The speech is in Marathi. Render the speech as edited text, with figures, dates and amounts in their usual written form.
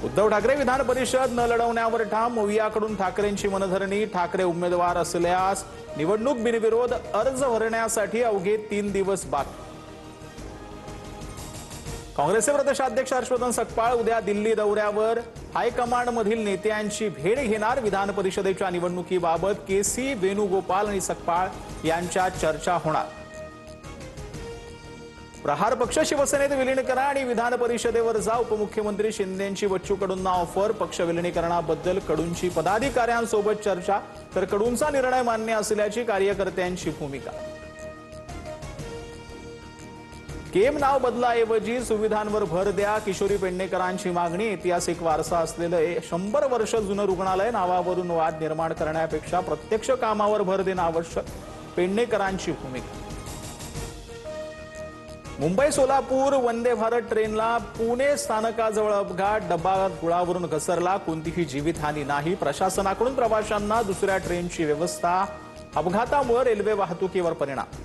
उद्धव ठाकरे विधान परिषद न लढवण्यावर ठाम। मोवियाकडून ठाकरेंची मनधरणी। ठाकरे उमेदवार असल्यास निवडणूक बिनविरोध अर्ज भरण्यासाठी अवघे 3 दिवस बाकी। काँग्रेसचे प्रदेशाध्यक्ष हर्षवर्धन सकपाळ उद्या दिल्ली दौऱ्यावर। हायकमांडमधील नेत्यांची भेट घेणार। विधान परिषदेच्या निवडणुकीबाबत केसी वेणुगोपाल आणि सकपाळ यांच्यात चर्चा होणार। प्रहार पक्ष शिवसेनेत विलीन करा आणि विधान परिषदेवर जा। उपमुख्यमंत्री शिंदेंची बच्चू कडूंना ऑफर। पक्ष विलीनीकरणाबद्दल कडूंची पदाधिकाऱ्यांसोबत चर्चा, तर कडूंचा निर्णय मान्य असल्याची कार्यकर्त्यांची भूमिका। केम नाव बदलाऐवजी सुविधांवर भर द्या। किशोरी पेडणेकरांची मागणी। ऐतिहासिक वारसा असलेलं 100 वर्ष जुनं रुग्णालय नावावरून वाद निर्माण करण्यापेक्षा प्रत्यक्ष कामावर भर देणं आवश्यक। पेडणेकरांची भूमिका। मुंबई सोलापूर वंदे भारत ट्रेनला पुणे स्थानकाजवळ अपघात। डबा रुळावरून घसरला। कोणतीही जीवितहानी नाही। प्रशासनाकडून प्रवाशांना दुसऱ्या ट्रेनची व्यवस्था। अपघातामुळे रेल्वे वाहतुकीवर परिणाम।